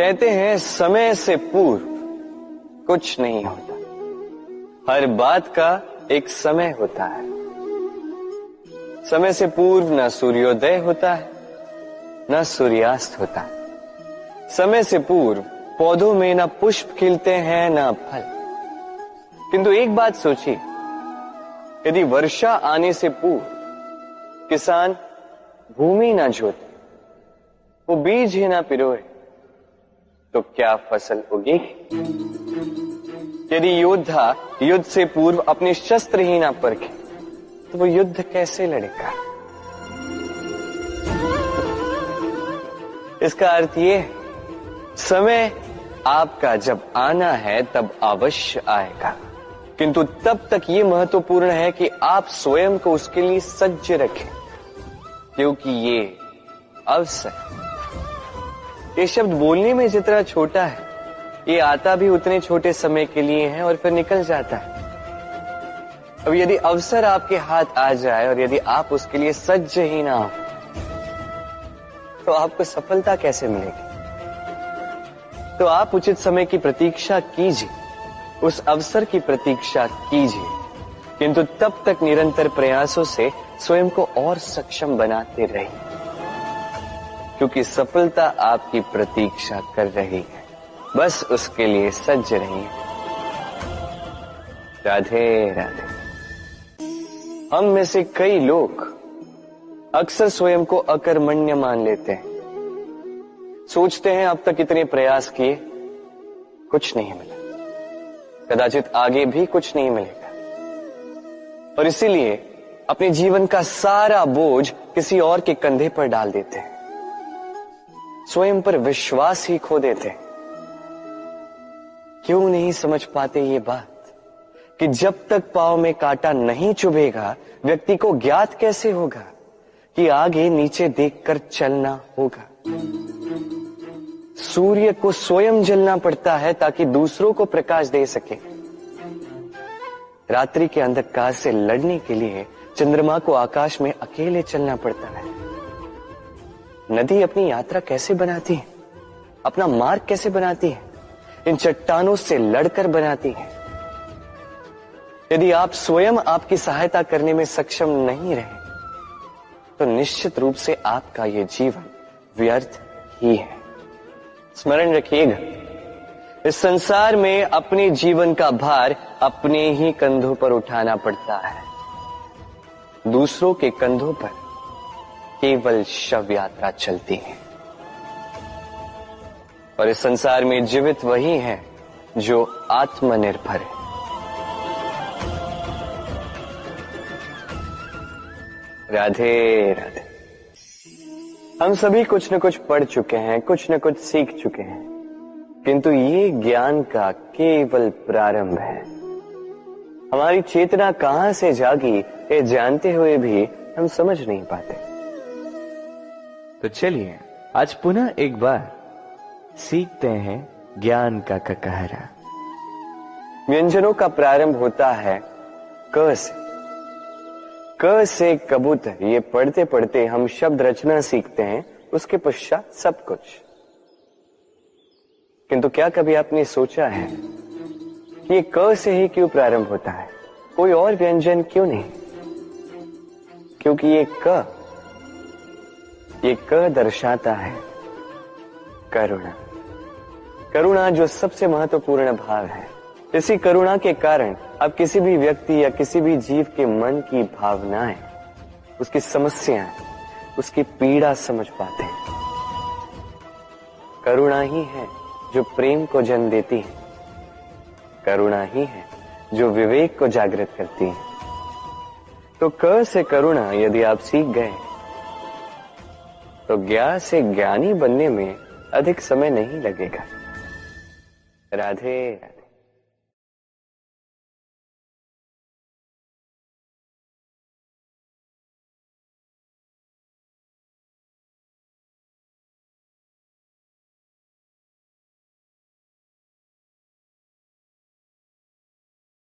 कहते हैं समय से पूर्व कुछ नहीं होता, हर बात का एक समय होता है। समय से पूर्व न सूर्योदय होता है न सूर्यास्त होता है। समय से पूर्व पौधों में न पुष्प खिलते हैं न फल। किंतु एक बात सोचिए, यदि वर्षा आने से पूर्व किसान भूमि न जोते, वो बीज ही ना पिरोए, तो क्या फसल उगेगी? यदि योद्धा युद्ध से पूर्व अपने शस्त्र ही ना परखे, तो वो युद्ध कैसे लड़ेगा? इसका अर्थ ये है, समय आपका जब आना है तब अवश्य आएगा, किंतु तब तक ये महत्वपूर्ण है कि आप स्वयं को उसके लिए सज्ज रखें, क्योंकि ये अवसर, ये शब्द बोलने में जितना छोटा है, ये आता भी उतने छोटे समय के लिए है और फिर निकल जाता है। अब यदि अवसर आपके हाथ आ जाए और यदि आप उसके लिए सज्ज ही ना हो, तो आपको सफलता कैसे मिलेगी? तो आप उचित समय की प्रतीक्षा कीजिए, उस अवसर की प्रतीक्षा कीजिए, किंतु तब तक निरंतर प्रयासों से स्वयं को और सक्षम बनाते रहिए, क्योंकि सफलता आपकी प्रतीक्षा कर रही है। बस उसके लिए सज्ज रहिए। राधे राधे। हम में से कई लोग अक्सर स्वयं को अकर्मण्य मान लेते हैं। सोचते हैं अब तक इतने प्रयास किए, कुछ नहीं मिला, कदाचित आगे भी कुछ नहीं मिलेगा, और इसीलिए अपने जीवन का सारा बोझ किसी और के कंधे पर डाल देते हैं। स्वयं पर विश्वास ही खो देते हैं। क्यों नहीं समझ पाते ये बात कि जब तक पांव में कांटा नहीं चुभेगा, व्यक्ति को ज्ञात कैसे होगा कि आगे नीचे देखकर चलना होगा। सूर्य को स्वयं जलना पड़ता है ताकि दूसरों को प्रकाश दे सके। रात्रि के अंधकार से लड़ने के लिए चंद्रमा को आकाश में अकेले चलना पड़ता है। नदी अपनी यात्रा कैसे बनाती है, अपना मार्ग कैसे बनाती है? इन चट्टानों से लड़कर बनाती है। यदि आप स्वयं आपकी सहायता करने में सक्षम नहीं रहे, तो निश्चित रूप से आपका यह जीवन व्यर्थ ही है। स्मरण रखिएगा, इस संसार में अपने जीवन का भार अपने ही कंधों पर उठाना पड़ता है। दूसरों के कंधों पर केवल शव यात्रा चलती है। और इस संसार में जीवित वही है जो आत्मनिर्भर है। राधे राधे। हम सभी कुछ न कुछ पढ़ चुके हैं, कुछ न कुछ सीख चुके हैं, किंतु ये ज्ञान का केवल प्रारंभ है। हमारी चेतना कहां से जागी, ये जानते हुए भी हम समझ नहीं पाते। तो चलिए आज पुनः एक बार सीखते हैं ज्ञान का ककहरा। व्यंजनों का प्रारंभ होता है क से। क से कबूतर, ये पढ़ते पढ़ते हम शब्द रचना सीखते हैं, उसके पश्चात सब कुछ। किंतु क्या कभी आपने सोचा है कि ये क से ही क्यों प्रारंभ होता है? कोई और व्यंजन क्यों नहीं? क्योंकि ये क दर्शाता है करुणा। करुणा जो सबसे महत्वपूर्ण भाव है। इसी करुणा के कारण अब किसी भी व्यक्ति या किसी भी जीव के मन की भावनाएं, उसकी समस्याएं, उसकी पीड़ा समझ पाते हैं। करुणा ही है जो प्रेम को जन्म देती है। करुणा ही है जो विवेक को जागृत करती है। तो क से करुणा यदि आप सीख गए, तो ज्ञा से ज्ञानी बनने में अधिक समय नहीं लगेगा। राधे राधे।